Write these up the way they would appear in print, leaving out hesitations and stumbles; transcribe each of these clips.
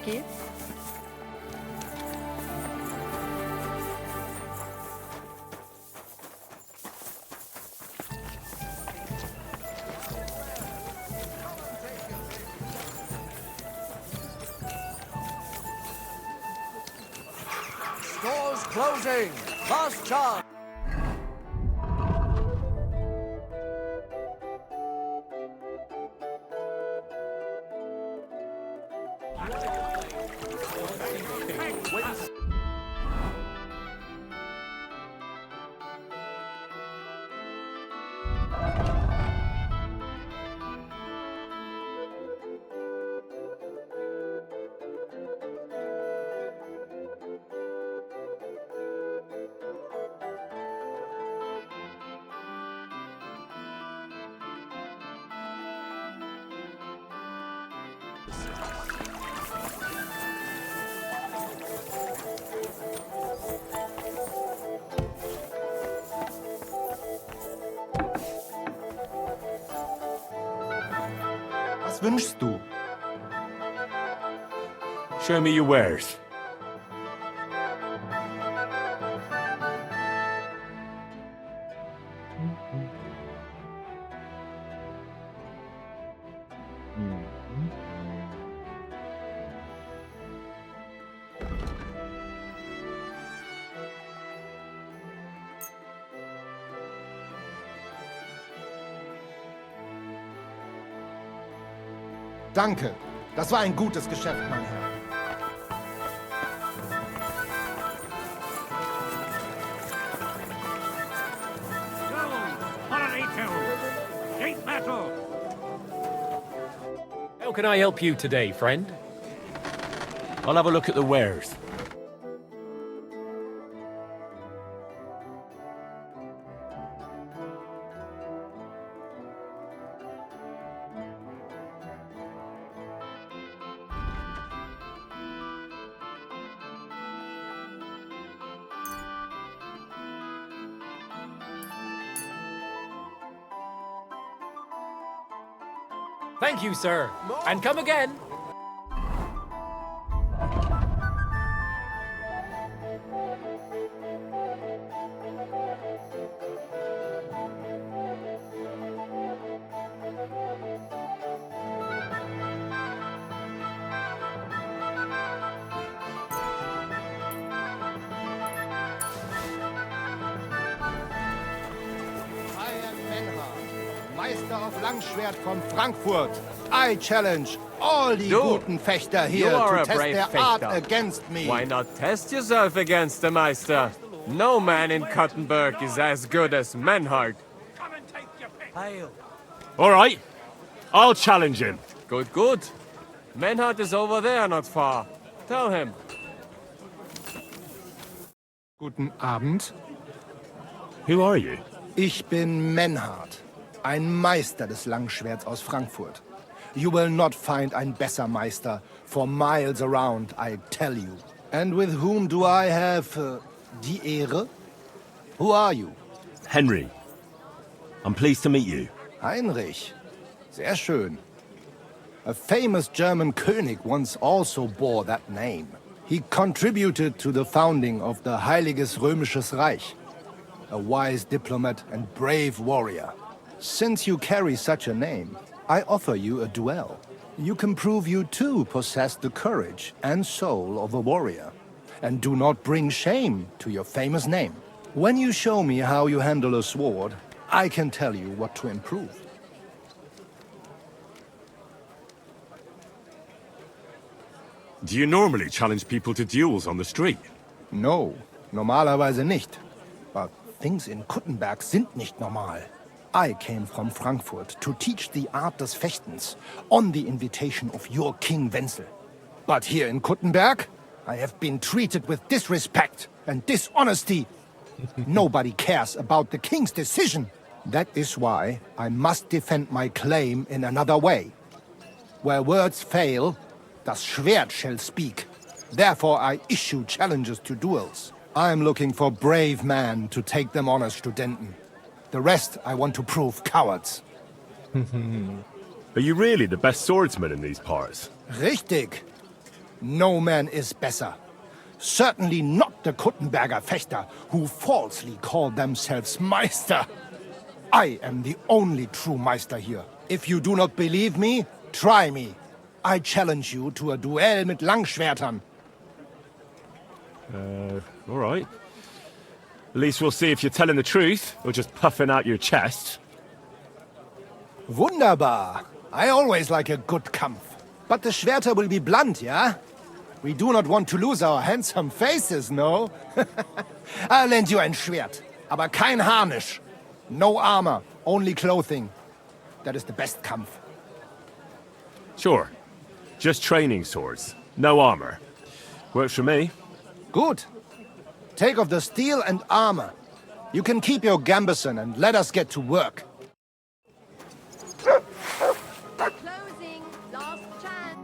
geht's. Stores closing. Last chance. Was wünschst du? Show me your wares. Danke. Das war ein gutes Geschäft, mein Herr. How can I help you today, friend? I'll have a look at the wares. Thank you, sir. And come again. Meister auf Langschwert von Frankfurt. I challenge all die guten Fechter here to test their art against me. Why not test yourself against the Meister? No man in Kuttenberg is as good as Menhard. All right. I'll challenge him. Good, good. Menhard is over there, not far. Tell him. Guten Abend. Who are you? Ich bin Menhard, ein Meister des Langschwerts aus Frankfurt. You will not find ein besser Meister for miles around, I tell you. And with whom do I have die Ehre? Who are you? Henry. I'm pleased to meet you. Heinrich. Sehr schön. A famous German König once also bore that name. He contributed to the founding of the Heiliges Römisches Reich. A wise diplomat and brave warrior. Since you carry such a name, I offer you a duel. You can prove you too possess the courage and soul of a warrior. And do not bring shame to your famous name. When you show me how you handle a sword, I can tell you what to improve. Do you normally challenge people to duels on the street? No, normalerweise nicht. But things in Kuttenberg sind nicht normal. I came from Frankfurt to teach the art des Fechtens on the invitation of your King Wenzel. But here in Kuttenberg, I have been treated with disrespect and dishonesty. Nobody cares about the king's decision. That is why I must defend my claim in another way. Where words fail, das Schwert shall speak. Therefore I issue challenges to duels. I am looking for brave men to take them on as Studenten. The rest I want to prove cowards. Are you really the best swordsman in these parts? Richtig. No man is better. Certainly not the Kuttenberger Fechter, who falsely call themselves Meister. I am the only true Meister here. If you do not believe me, try me. I challenge you to a duel mit Langschwertern. All right. At least we'll see if you're telling the truth, or just puffing out your chest. Wunderbar. I always like a good Kampf. But the Schwerter will be blunt, yeah? We do not want to lose our handsome faces, no? I'll lend you ein Schwert, aber kein Harnisch. No armor, only clothing. That is the best Kampf. Sure. Just training swords. No armor. Works for me. Good. Take off the steel and armor. You can keep your gambeson and let us get to work. Closing. Last chance.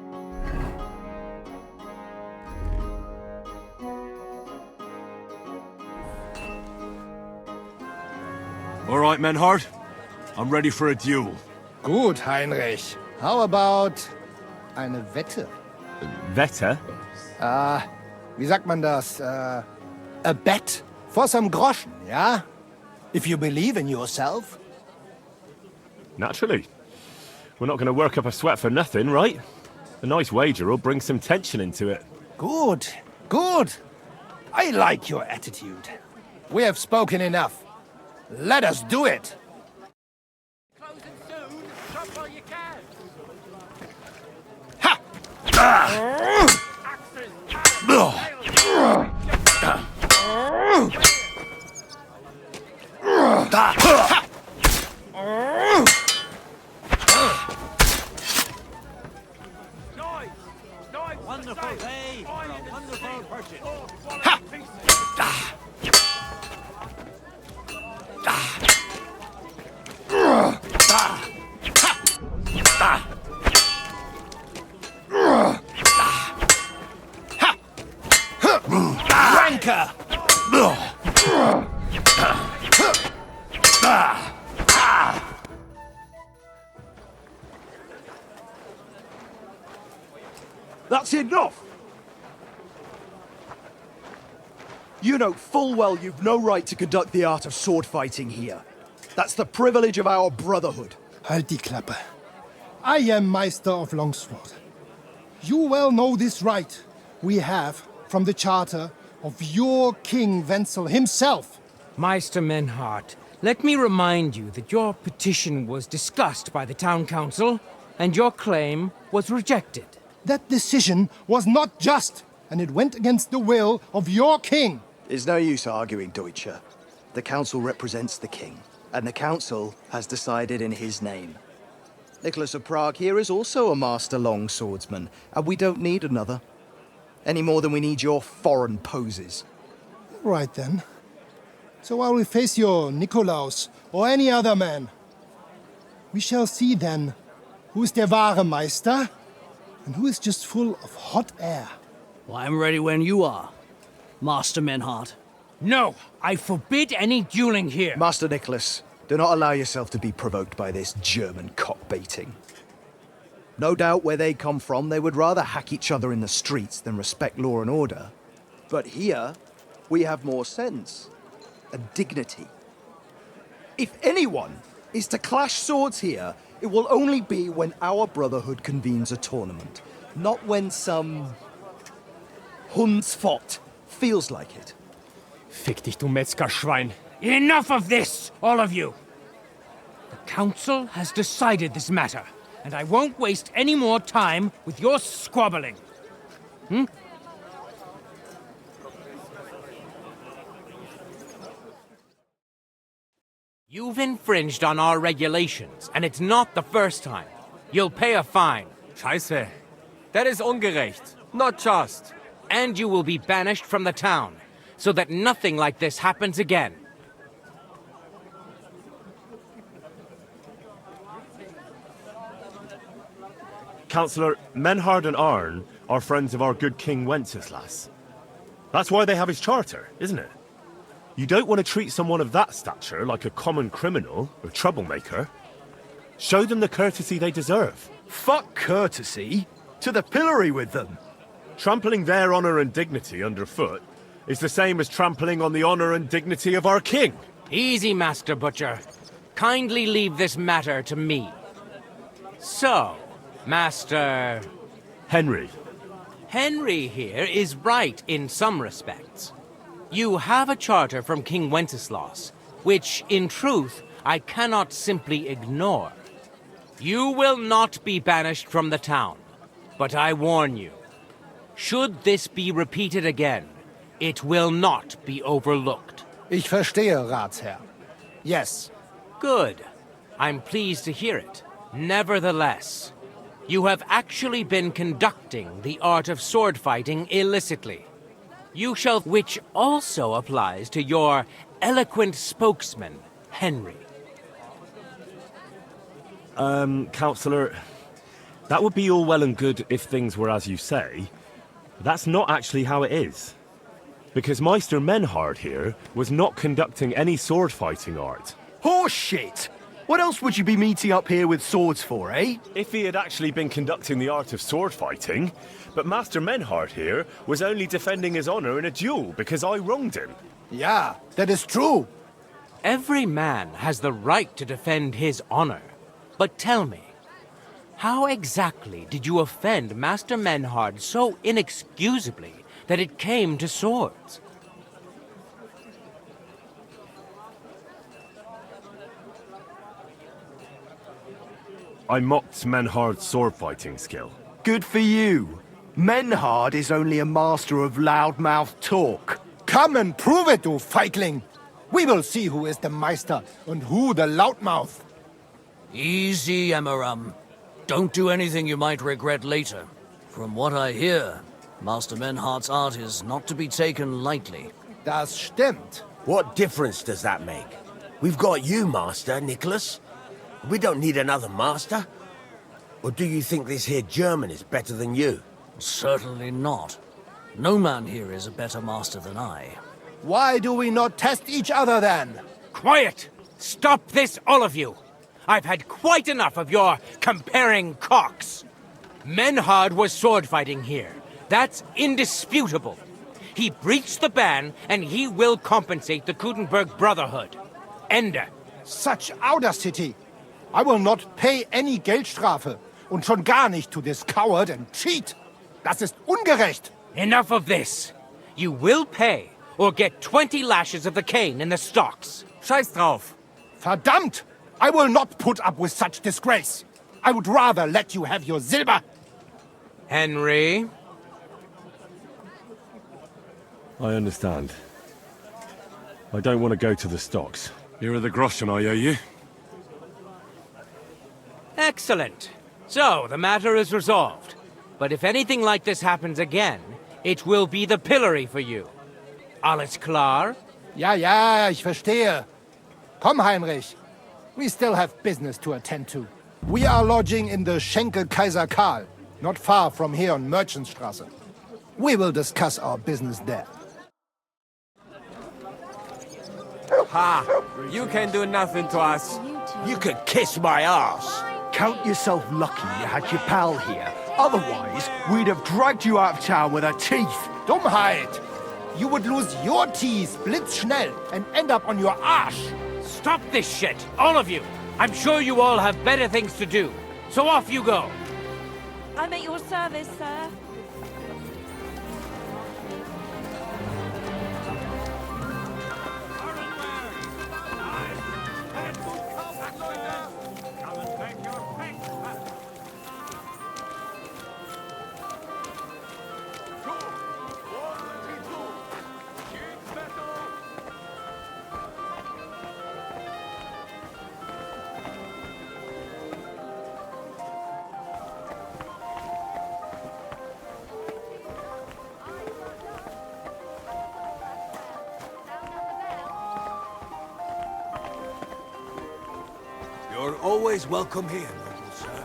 All right, Menhard. I'm ready for a duel. Gut, Heinrich. How about eine Wette? Wette? Wie sagt man das? A bet? For some groschen, yeah? If you believe in yourself. Naturally. We're not going to work up a sweat for nothing, right? A nice wager will bring some tension into it. Good, good. I like your attitude. We have spoken enough. Let us do it. Closing soon. Shop while you can. Ha! Wonderful day for a wonderful purchase. Ranker! That's enough! You know full well you've no right to conduct the art of sword fighting here. That's the privilege of our brotherhood. Halt die Klappe. I am Meister of Longsword. You well know this right we have from the charter of your King Wenzel himself. Meister Menhart, let me remind you that your petition was discussed by the town council, and your claim was rejected. That decision was not just, and it went against the will of your king. It's no use arguing, Deutscher. The council represents the king, and the council has decided in his name. Nicholas of Prague here is also a master longswordsman, and we don't need another. Any more than we need your foreign poses. Right then. So I will face your Nikolaus or any other man. We shall see then who is der wahre Meister and who is just full of hot air. Well, I'm ready when you are, Master Menhart. No, I forbid any dueling here. Master Nicholas, do not allow yourself to be provoked by this German cock-baiting. No doubt where they come from, they would rather hack each other in the streets than respect law and order. But here, we have more sense and dignity. If anyone is to clash swords here, it will only be when our brotherhood convenes a tournament, not when some Hundsfott feels like it. Fick dich, du Metzgerschwein. Enough of this, all of you! The council has decided this matter, and I won't waste any more time with your squabbling. You've infringed on our regulations, and it's not the first time. You'll pay a fine. Scheiße. That is ungerecht. Not just. And you will be banished from the town, so that nothing like this happens again. Councillor, Menhard and Arn are friends of our good King Wenceslas. That's why they have his charter, isn't it? You don't want to treat someone of that stature like a common criminal or troublemaker. Show them the courtesy they deserve. Fuck courtesy! To the pillory with them! Trampling their honor and dignity underfoot is the same as trampling on the honor and dignity of our king. Easy, Master Butcher. Kindly leave this matter to me. So, Master... Henry. Henry here is right in some respects. You have a charter from King Wenceslas, which, in truth, I cannot simply ignore. You will not be banished from the town, but I warn you, should this be repeated again, it will not be overlooked. Ich verstehe, Ratsherr. Yes. Good. I'm pleased to hear it. Nevertheless, you have actually been conducting the art of sword fighting illicitly. You shall, which also applies to your eloquent spokesman, Henry. Counselor, that would be all well and good if things were as you say. But that's not actually how it is. Because Meister Menhard here was not conducting any sword fighting art. Horseshit! What else would you be meeting up here with swords for, eh? If he had actually been conducting the art of sword fighting, but Master Menhard here was only defending his honor in a duel because I wronged him. Ja, that is true. Every man has the right to defend his honor. But tell me, how exactly did you offend Master Menhard so inexcusably that it came to swords? I mocked Menhard's sword fighting skill. Good for you. Menhard is only a master of loudmouth talk. Come and prove it, du Feigling. We will see who is the Meister and who the loudmouth. Easy, Emmeram. Don't do anything you might regret later. From what I hear, Master Menhard's art is not to be taken lightly. Das stimmt. What difference does that make? We've got you, Master, Nicholas. We don't need another master. Or do you think this here German is better than you? Certainly not. No man here is a better master than I. Why do we not test each other then? Quiet! Stop this, all of you! I've had quite enough of your comparing cocks. Menhard was sword fighting here. That's indisputable. He breached the ban, and he will compensate the Kuttenberg Brotherhood. Ende. Such audacity! I will not pay any Geldstrafe. Und schon gar nicht to this coward and cheat. Das ist ungerecht. Enough of this. You will pay, or get 20 lashes of the cane in the stocks. Scheiß drauf. Verdammt! I will not put up with such disgrace. I would rather let you have your silver. Henry? I understand. I don't want to go to the stocks. You're the Groschen, are you? Excellent. So, the matter is resolved. But if anything like this happens again, it will be the pillory for you. Alles klar? Ja, ja, ich verstehe. Komm, Heinrich. We still have business to attend to. We are lodging in the Schenkel Kaiser Karl, not far from here on Merchantstrasse. We will discuss our business there. Ha! You can do nothing to us. You could kiss my ass. Count yourself lucky you had your pal here. Otherwise, we'd have dragged you out of town with our teeth. Dummheit! You would lose your teeth blitzschnell and end up on your arsch. Stop this shit, all of you! I'm sure you all have better things to do. So off you go. I'm at your service, sir. You're always welcome here, noble sir.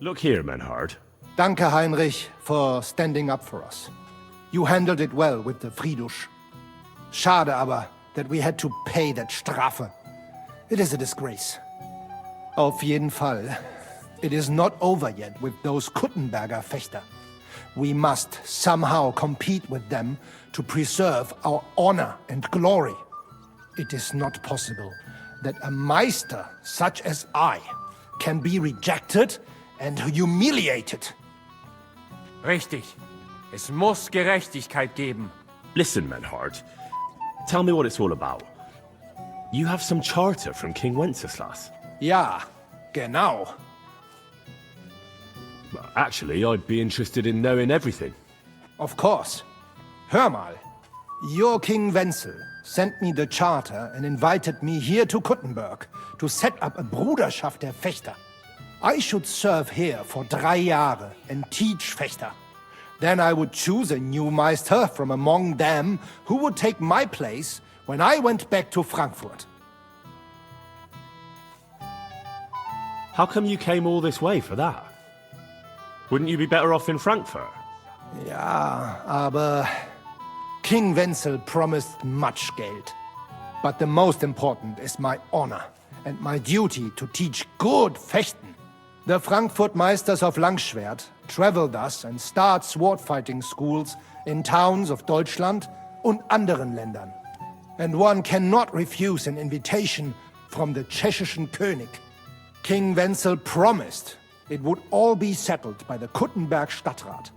Look here, Menhard. Danke, Heinrich, for standing up for us. You handled it well with the Friedusch. Schade aber, that we had to pay that Strafe. It is a disgrace. Auf jeden Fall, it is not over yet with those Kuttenberger Fechter. We must somehow compete with them to preserve our honor and glory. It is not possible that a Meister such as I can be rejected and humiliated. Richtig. Es muss Gerechtigkeit geben. Listen, Menhard. Tell me what it's all about. You have some charter from King Wenceslas. Ja, genau. Actually, I'd be interested in knowing everything. Of course. Hör mal. Your King Wenzel sent me the charter and invited me here to Kuttenberg to set up a Bruderschaft der Fechter. I should serve here for 3 Jahre and teach Fechter. Then I would choose a new Meister from among them who would take my place when I went back to Frankfurt. How come you came all this way for that? Wouldn't you be better off in Frankfurt? Ja, aber King Wenzel promised much Geld. But the most important is my honor and my duty to teach good Fechten. The Frankfurt Meisters of Langschwert travel thus and start sword fighting schools in towns of Deutschland und anderen Ländern. And one cannot refuse an invitation from the tschechischen König. King Wenzel promised it would all be settled by the Kuttenberg Stadtrat.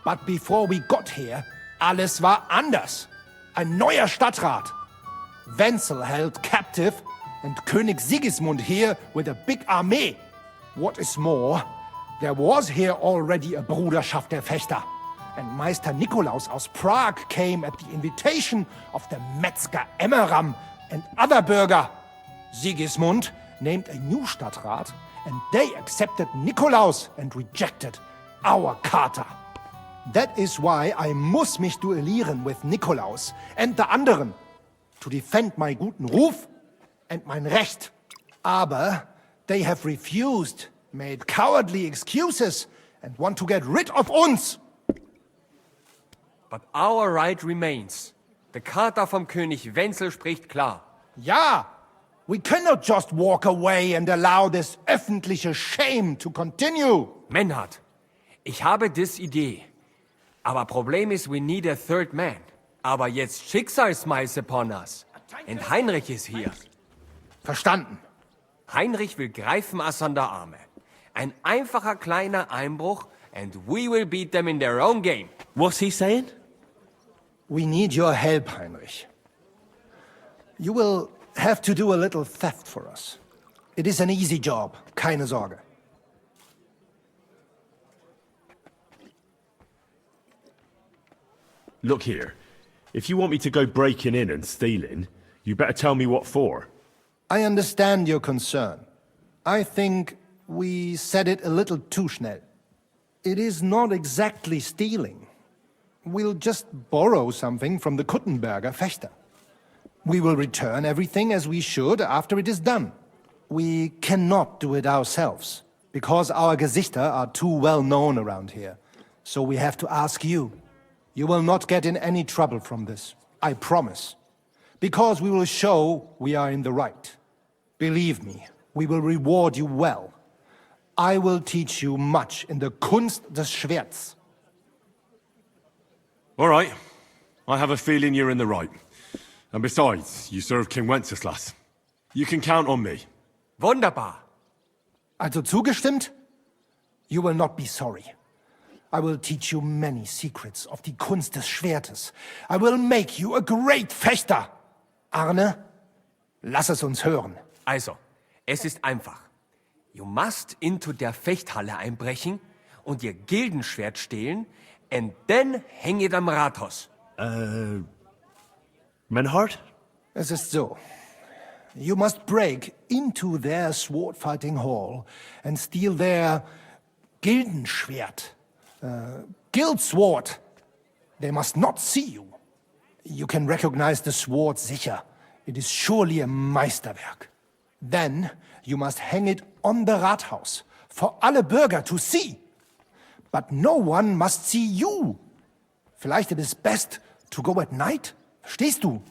But before we got here, alles war anders. Ein neuer Stadtrat. Wenzel held captive and König Sigismund here with a big army. What is more, there was here already a Bruderschaft der Fechter, and Meister Nikolaus aus Prague came at the invitation of the Metzger Emmeram and other burger. Sigismund named a new Stadtrat, and they accepted Nikolaus and rejected our Charta. That is why I muss mich duellieren with Nikolaus and the anderen, to defend my guten Ruf and mein Recht. Aber they have refused, made cowardly excuses, and want to get rid of uns. But our right remains. The Charta vom König Wenzel spricht klar. Ja, we cannot just walk away and allow this öffentliche shame to continue. Menhard, ich habe dis Idee. Aber Problem ist, we need a third man. Aber jetzt Schicksalsschmeiß upon us. And Heinrich ist hier. Verstanden. Heinrich will greifen us an der Arme. Ein einfacher kleiner Einbruch and we will beat them in their own game. What's he saying? We need your help, Heinrich. You will have to do a little theft for us. It is an easy job, keine Sorge. Look here. If you want me to go breaking in and stealing, you better tell me what for. I understand your concern. I think we said it a little too schnell. It is not exactly stealing. We'll just borrow something from the Kuttenberger Fechter. We will return everything as we should after it is done. We cannot do it ourselves, because our Gesichter are too well known around here. So we have to ask you. You will not get in any trouble from this, I promise. Because we will show we are in the right. Believe me, we will reward you well. I will teach you much in the Kunst des Schwerts. All right. I have a feeling you're in the right. And besides, you serve King Wenceslas. You can count on me. Wunderbar. Also zugestimmt? You will not be sorry. I will teach you many secrets of die Kunst des Schwertes. I will make you a great Fechter. Arne, lass es uns hören. Also, es ist einfach. You must into der Fechthalle einbrechen und ihr Gildenschwert stehlen and then hang it am Rathaus. Menhard? Es ist so. You must break into their sword fighting hall and steal their Gildenschwert. Guild sword. They must not see you. You can recognize the sword sicher. It is surely a Meisterwerk. Then you must hang it on the Rathaus, For alle Bürger to see. But no one must see you. Vielleicht it is best to go at night? Verstehst du?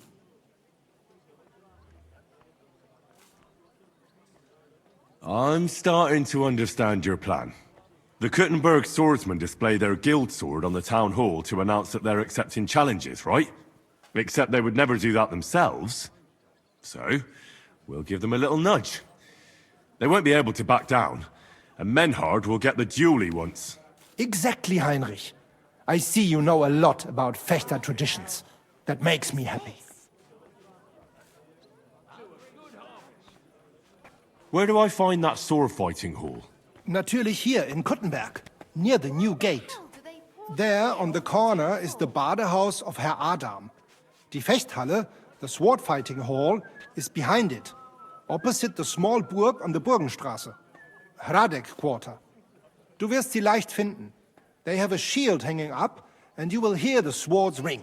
I'm starting to understand your plan. The Kuttenberg swordsmen display their guild sword on the town hall to announce that they're accepting challenges, right? Except they would never do that themselves. So, we'll give them a little nudge. They won't be able to back down, and Menhard will get the duel he wants. Exactly, Heinrich. I see you know a lot about Fechter traditions. That makes me happy. Where do I find that sword fighting hall? Natürlich hier in Kuttenberg, near the new gate. There, on the corner, is the Badehaus of Herr Adam. Die Fechthalle, the sword fighting hall, is behind it, opposite the small Burg on the Burgenstraße. Hradek Quarter. Du wirst sie leicht finden. They have a shield hanging up, and you will hear the swords ring.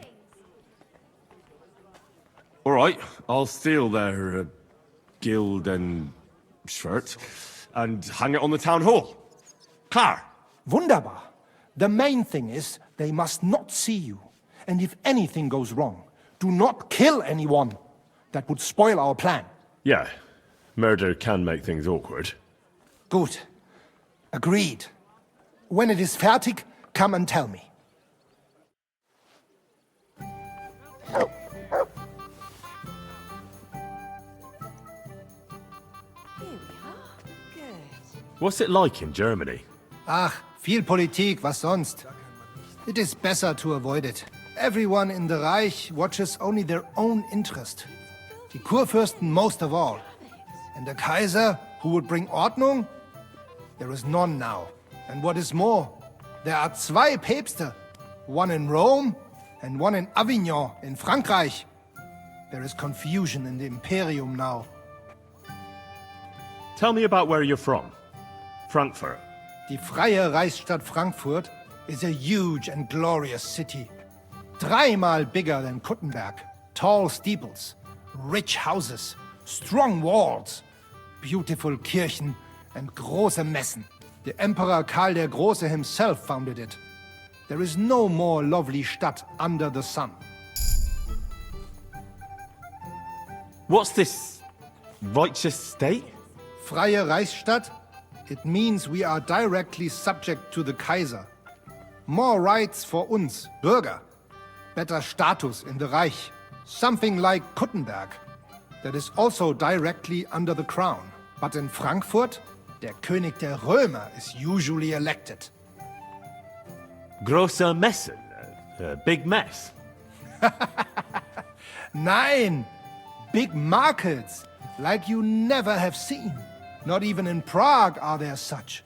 All right, I'll steal their guild and shirt and hang it on the town hall. Klar. Wunderbar. The main thing is they must not see you. And if anything goes wrong, do not kill anyone. That would spoil our plan. Yeah, murder can make things awkward. Gut. Agreed. When it is fertig, come and tell me. What's it like in Germany? Ach, viel Politik, was sonst? It is better to avoid it. Everyone in the Reich watches only their own interest. Die Kurfürsten most of all. And the Kaiser, who would bring Ordnung? There is none now. And what is more, there are zwei Päpste. One in Rome and one in Avignon in Frankreich. There is confusion in the Imperium now. Tell me about where you're from. Frankfurt. Die freie Reichsstadt Frankfurt is a huge and glorious city. Dreimal bigger than Kuttenberg. Tall steeples, rich houses, strong walls, beautiful Kirchen and große Messen. The Emperor Karl der Große himself founded it. There is no more lovely Stadt under the sun. What's this righteous state? Freie Reichsstadt? It means we are directly subject to the Kaiser. More rights for uns, Bürger. Better status in the Reich. Something like Kuttenberg. That is also directly under the crown. But in Frankfurt, der König der Römer is usually elected. Große Messen? Big mess? Nein! Big markets, like you never have seen. Not even in Prague are there such.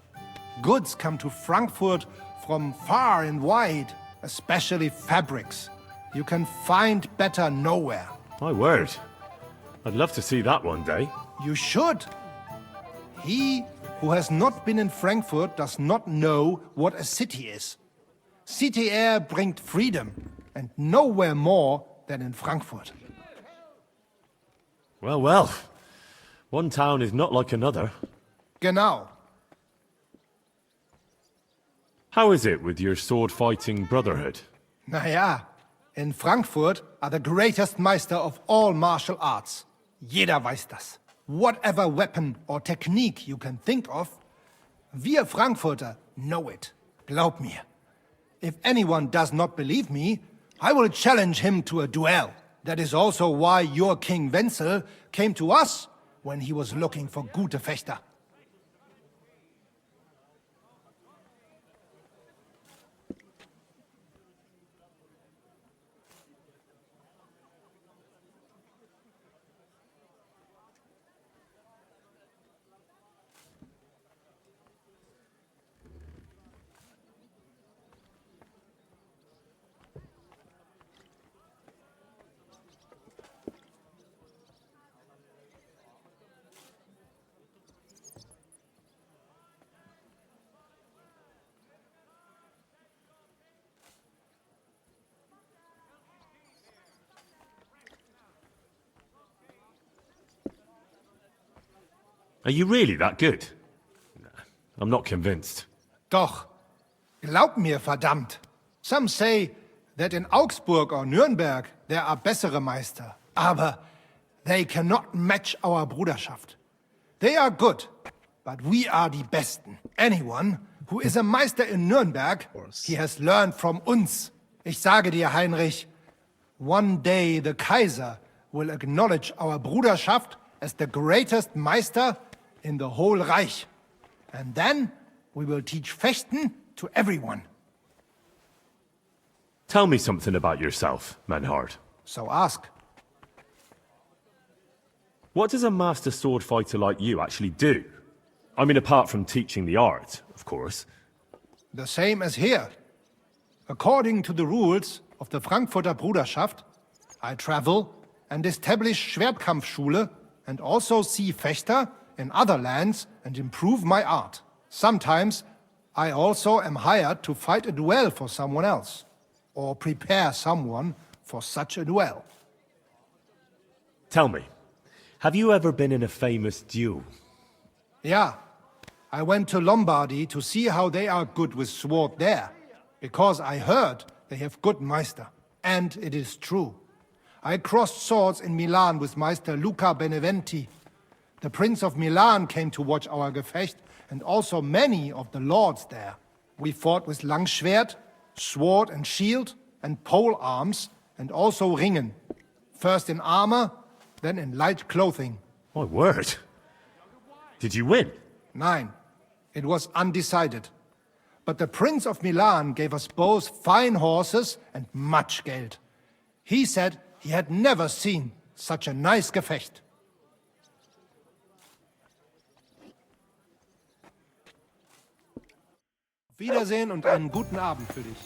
Goods come to Frankfurt from far and wide, especially fabrics. You can find better nowhere. My word. I'd love to see that one day. You should. He who has not been in Frankfurt does not know what a city is. City air bringt freedom, and nowhere more than in Frankfurt. Well, well. One town is not like another. Genau. How is it with your sword-fighting brotherhood? Naja, in Frankfurt are the greatest Meister of all martial arts. Jeder weiß das. Whatever weapon or technique you can think of, wir Frankfurter know it. Glaub mir. If anyone does not believe me, I will challenge him to a duel. That is also why your King Wenzel came to us when he was looking for gute Fechter. Are you really that good? I'm not convinced. Doch. Glaub mir, verdammt. Some say that in Augsburg or Nürnberg there are bessere Meister. Aber they cannot match our Bruderschaft. They are good, but we are die Besten. Anyone who is a Meister in Nürnberg, he has learned from uns. Ich sage dir, Heinrich, one day the Kaiser will acknowledge our Bruderschaft as the greatest Meister in the whole Reich. And then we will teach Fechten to everyone. Tell me something about yourself, Menhard. So ask. What does a master sword fighter like you actually do? I mean, apart from teaching the art, of course. The same as here. According to the rules of the Frankfurter Bruderschaft, I travel and establish Schwertkampfschule and also see Fechter in other lands and improve my art. Sometimes I also am hired to fight a duel for someone else, or prepare someone for such a duel. Tell me, have you ever been in a famous duel? Yeah, I went to Lombardy to see how they are good with sword there, because I heard they have good Meister, and it is true. I crossed swords in Milan with Meister Luca Beneventi. The Prince of Milan came to watch our Gefecht, and also many of the lords there. We fought with Langschwert, sword and shield, and pole arms, and also Ringen. First in armor, then in light clothing. My word. Did you win? Nein, it was undecided. But the Prince of Milan gave us both fine horses and much Geld. He said he had never seen such a nice Gefecht. Auf Wiedersehen und einen guten Abend für dich.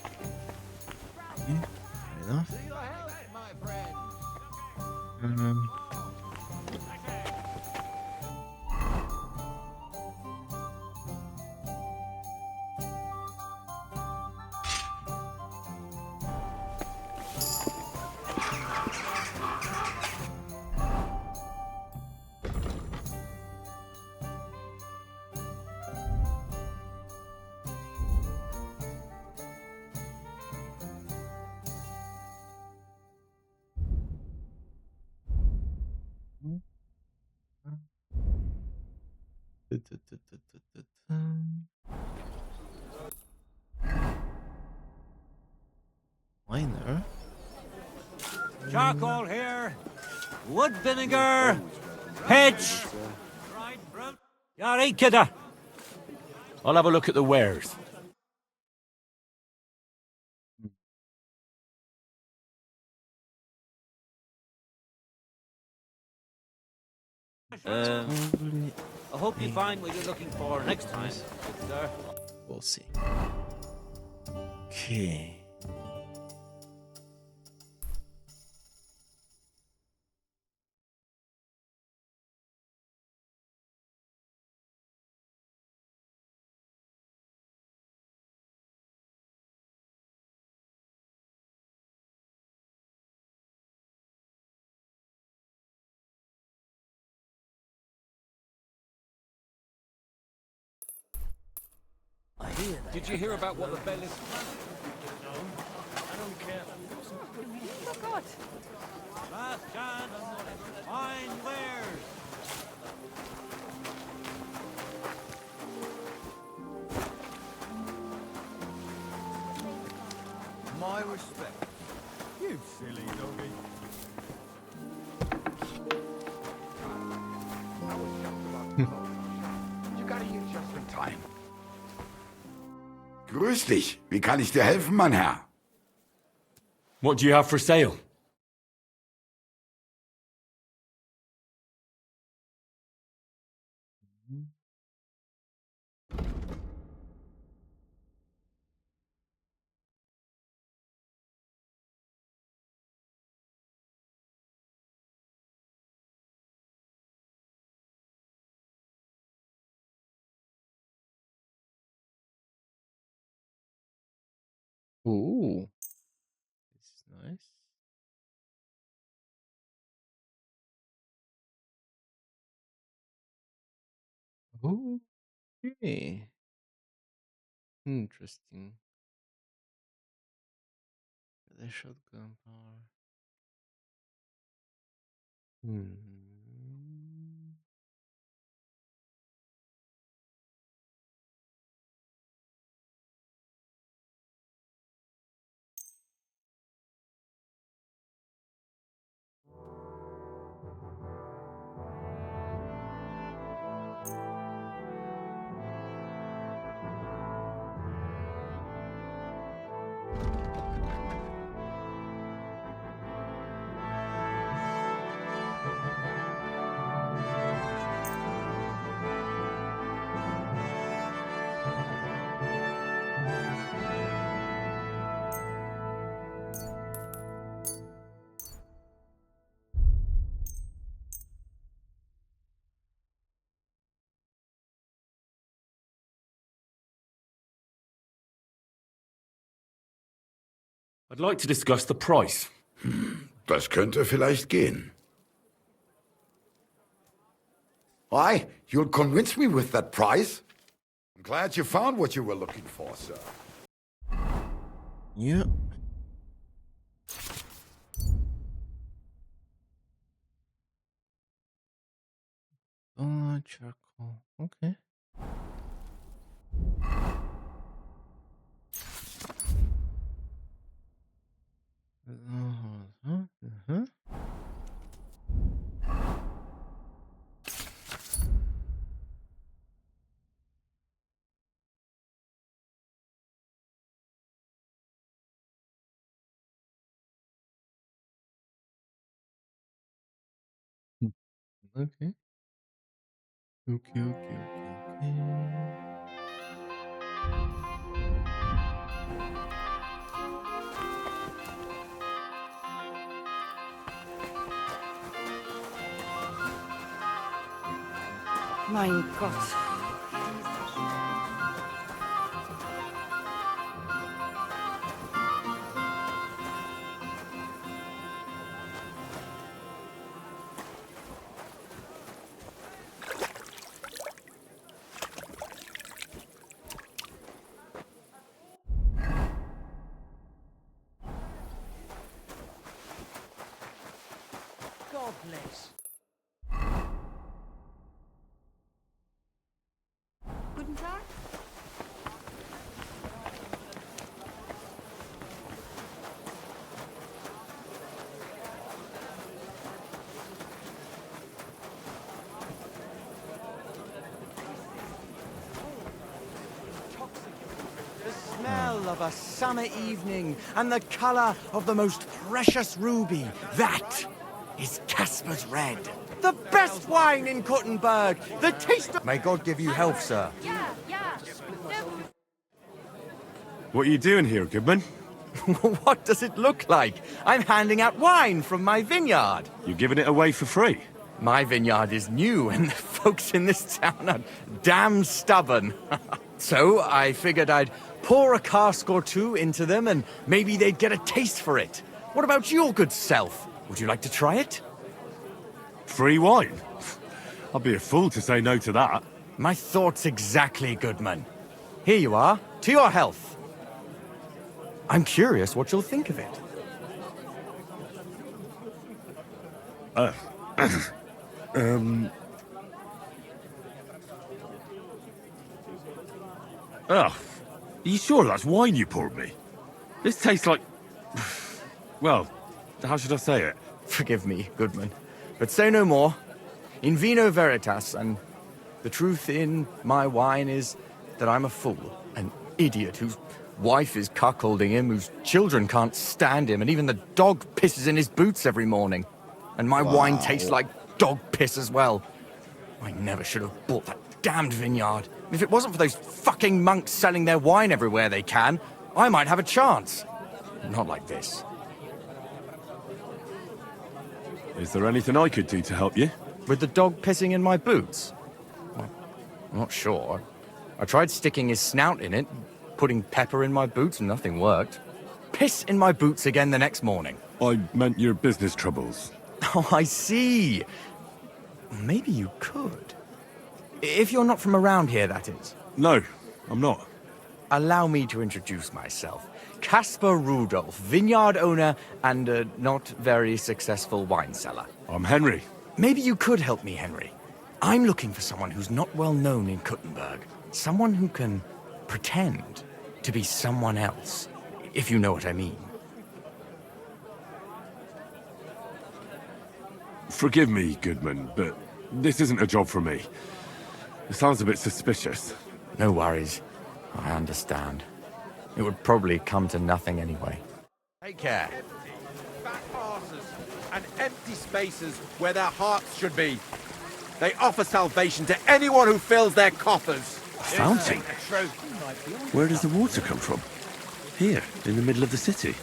Miner? Charcoal here. Wood vinegar. Pitch. Ja, right, kidda. I'll have a look at the wares. I hope you find what you're looking for next time, sir. We'll see. Okay. Did you hear about what the bell is? Oh, God. Last chance. Fine wares. My respect. You silly doggy. You got here just in time. Grüß dich. Wie kann ich dir helfen, mein Herr? What do you have for sale? Ooh. This is nice. Ooh. Okay. Interesting. The shotgun power. I'd like to discuss the price. Das könnte vielleicht gehen. Why? You'll convince me with that price? I'm glad you found what you were looking for, sir. Yeah. Charcoal. Okay. Okay. Okay. Mein Gott. God bless. Guten Tag. The smell of a summer evening and the color of the most precious ruby. That is Casper's Red. The best wine in Kuttenberg. The taste of... May God give you health, sir. Ja, ja. What are you doing here, Goodman? What does it look like? I'm handing out wine from my vineyard. You're giving it away for free? My vineyard is new, and the folks in this town are damn stubborn. So I figured I'd pour a cask or two into them, and maybe they'd get a taste for it. What about your good self? Would you like to try it? Free wine? I'd be a fool to say no to that. My thoughts exactly, Goodman. Here you are. To your health. I'm curious what you'll think of it. Are you sure that's wine you poured me? This tastes like... Well, how should I say it? Forgive me, Goodman, but say no more. In vino veritas, and the truth in my wine is that I'm a fool, an idiot whose wife is cuckolding him, whose children can't stand him, and even the dog pisses in his boots every morning. And my wine tastes like dog piss as well. I never should have bought that damned vineyard. If it wasn't for those fucking monks selling their wine everywhere they can, I might have a chance. Not like this. Is there anything I could do to help you? With the dog pissing in my boots? Well, I'm not sure. I tried sticking his snout in it, putting pepper in my boots, and nothing worked. Piss in my boots again the next morning. I meant your business troubles. Oh, I see. Maybe you could. If you're not from around here, that is. No, I'm not. allow me to introduce myself. Caspar Rudolph, vineyard owner and a not very successful wine seller. I'm Henry. Maybe you could help me, Henry. I'm looking for someone who's not well known in Kuttenberg. Someone who can pretend to be someone else, if you know what I mean. Forgive me, Goodman, but this isn't a job for me. It sounds a bit suspicious. No worries. I understand. It would probably come to nothing anyway. Take care. Fat asses and empty spaces where their hearts should be. They offer salvation to anyone who fills their coffers. Fountain? Where does the water come from? Here, in the middle of the city.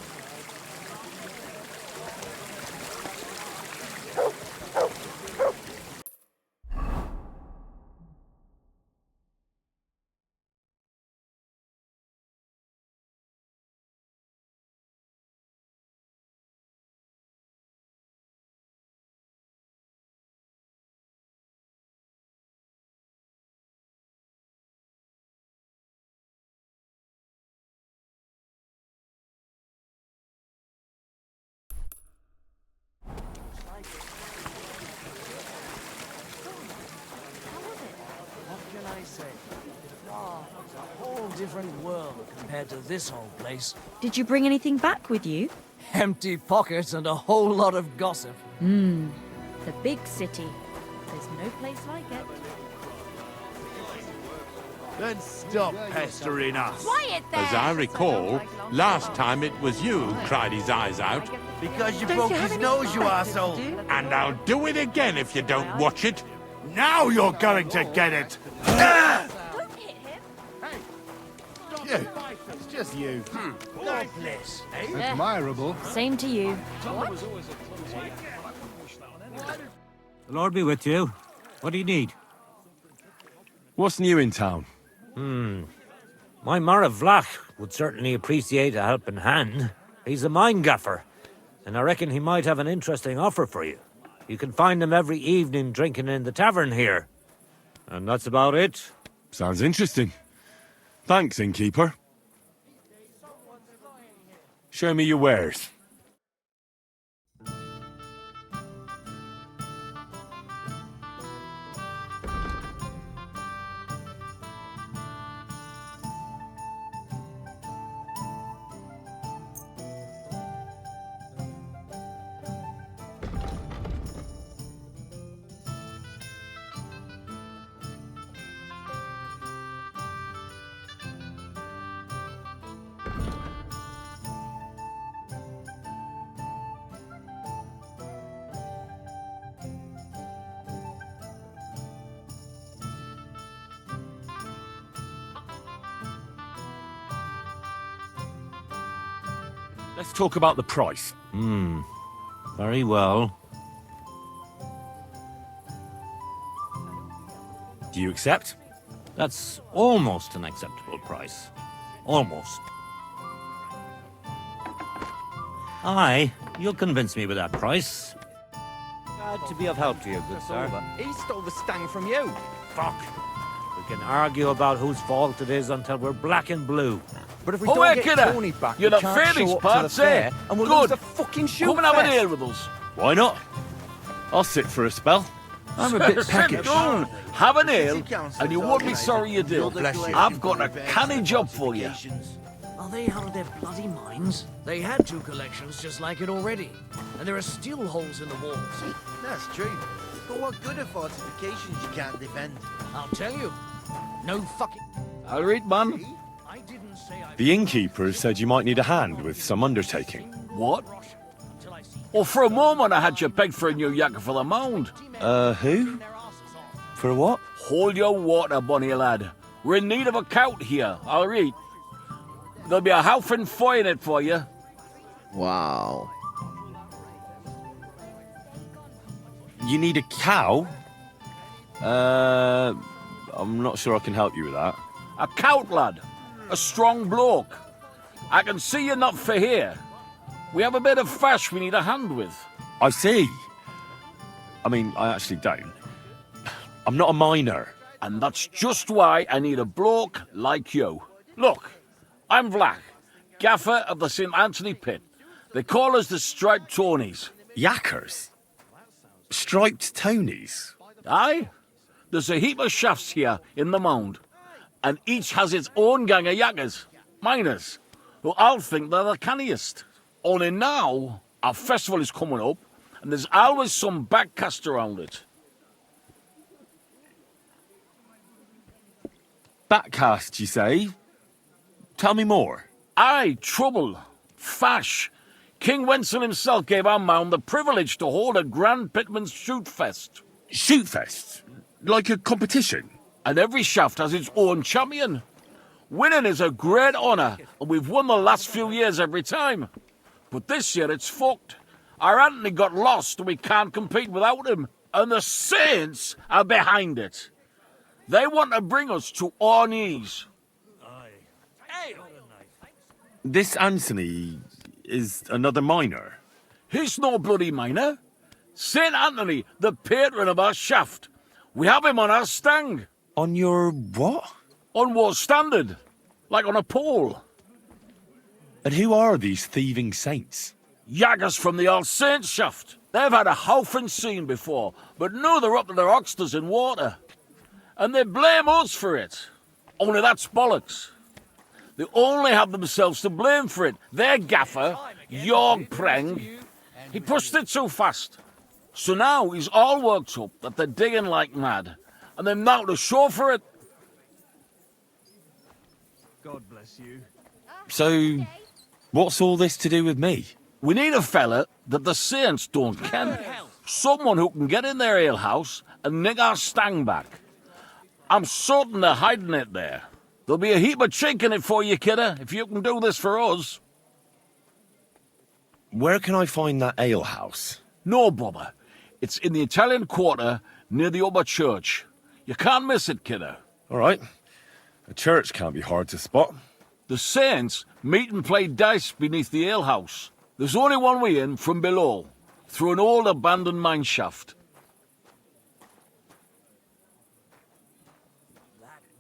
It's a whole different world compared to this old place. Did you bring anything back with you? Empty pockets and a whole lot of gossip. The big city. There's no place like it. Then stop pestering us. Quiet there! As I recall, last time it was you who cried his eyes out. Because you Don't broke you have his any nose, you facts to arsehole. do? And I'll do it again if you don't watch it. Now you're going to get it. Don't hit him. You. It's just you. Godless, eh? Admirable. Same to you. The Lord be with you. What do you need? What's new in town? My Mara Vlach would certainly appreciate a helping hand. He's a mine gaffer, and I reckon he might have an interesting offer for you. You can find him every evening drinking in the tavern here. And that's about it. Sounds interesting. Thanks, innkeeper. Show me your wares. Let's talk about the price. Very well. Do you accept? That's almost an acceptable price. Almost. Aye, you'll convince me with that price. Glad to be of help to you, good sir. He stole the stang from you. Fuck. We can argue about whose fault it is until we're black and blue. But if we Oh, don't hey, get kidder. Tony back, You're we not can't fair show these up to parts, the fair, eh? and we'll Good. lose the fucking shoot Come and have an fest. ale with us. Why not? I'll sit for a spell. I'm a bit Sit peckish. down, have an ale, and you won't be sorry you did. I've got a canny job for you. Are they out of their bloody minds? They had 2 collections just like it already. And there are still holes in the walls. That's true. But what good are fortifications you can't defend? I'll tell you. No fucking... I'll read, man. I didn't say I... The innkeeper said you might need a hand with some undertaking. What? Well, for a moment I had you pegged for a new yakker for the mound. Who? For what? Hold your water, bunny lad. We're in need of a count here, all right? There'll be a half and foy in it for you. Wow. You need a cow? I'm not sure I can help you with that. A count, lad. A strong bloke. I can see you're not for here. We have a bit of fash we need a hand with. I see. I mean, I actually don't. I'm not a miner. And that's just why I need a bloke like you. Look, I'm Vlach, gaffer of the St. Anthony Pit. They call us the Striped Tawnies. Yackers? Striped Tonys? Aye. There's a heap of shafts here in the mound, and each has its own gang of yackers, miners, who all think they're the canniest. Only now, our festival is coming up, and there's always some backcast around it. Backcast, you say? Tell me more. Aye, trouble. Fash. King Wenzel himself gave our mound the privilege to hold a grand pitman's shoot fest. Shoot fest? Like a competition? And every shaft has its own champion. Winning is a great honour, and we've won the last few years every time. But this year it's fucked. Our Anthony got lost and we can't compete without him. And the Saints are behind it. They want to bring us to our knees. This Anthony is another miner. He's no bloody miner. St. Anthony, the patron of our shaft. We have him on our stang. On your what? On what standard? Like on a pole. And who are these thieving saints? Yaggers from the All Saints shaft. They've had a howfing scene before, but now they're up to their oxters in water. And they blame us for it. Only that's bollocks. They only have themselves to blame for it. Their gaffer, Jorg Preng, he pushed it too fast. So now he's all worked up that they're digging like mad, and they're now to show for it. God bless you. So, what's all this to do with me? We need a fella that the Saints don't ken. Someone who can get in their alehouse and nick our stang back. I'm certain they're hiding it there. There'll be a heap of chink in it for you, kidder, if you can do this for us. Where can I find that alehouse? No bother. It's in the Italian Quarter near the upper church. You can't miss it, kidder. All right. A church can't be hard to spot. The Saints meet and play dice beneath the alehouse. There's only one way in from below, through an old abandoned mine shaft.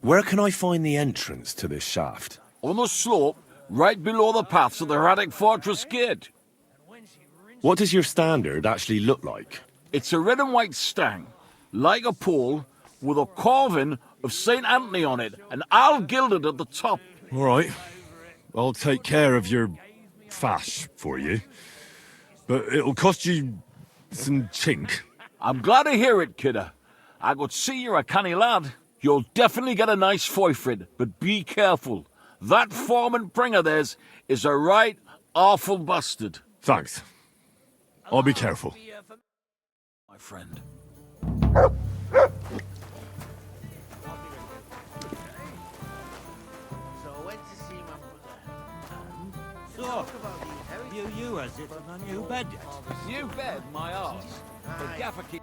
Where can I find the entrance to this shaft? On the slope, right below the paths of the Radic Fortress Gate. What does your standard actually look like? It's a red and white stang, like a pole, with a carving of St. Anthony on it, and all gilded at the top. All right. I'll take care of your fash for you. But it'll cost you some chink. I'm glad to hear it, kidder. I could see you're a canny lad. You'll definitely get a nice foy for it, but be careful. That foreman Pring of theirs is a right awful bastard. Thanks. I'll be careful. My friend. So, you are sitting on your bed yet? New bed, my arse. The gaffer keep...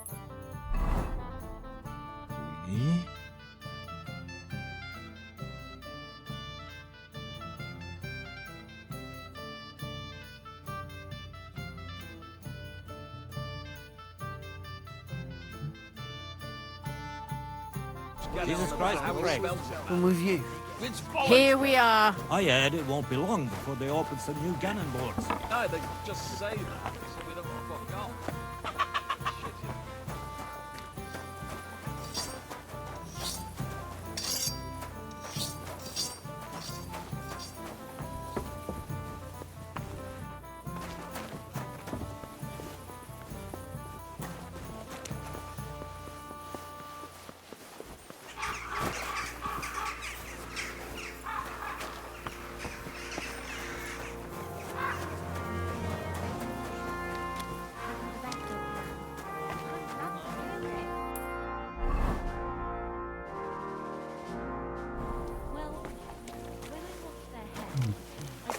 Jesus Christ, we pray. I'm with you. Here we are. I heard it won't be long before they open some new cannon boards. No, they just say that, so we don't fuck off.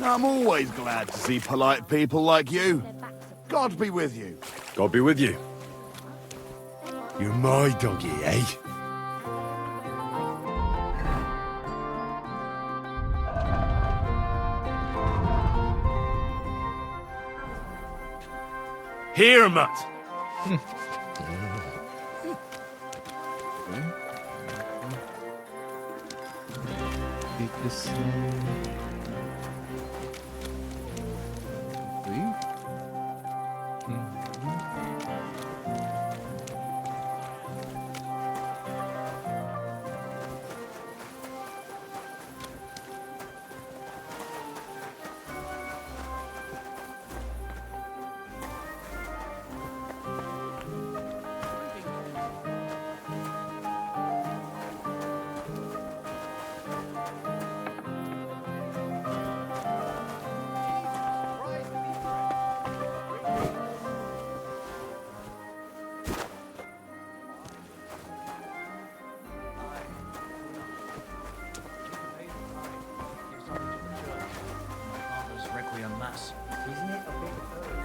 I'm always glad to see polite people like you. God be with you. God be with you. You're my doggy, eh? Here, Mutt. Isn't it a bit early?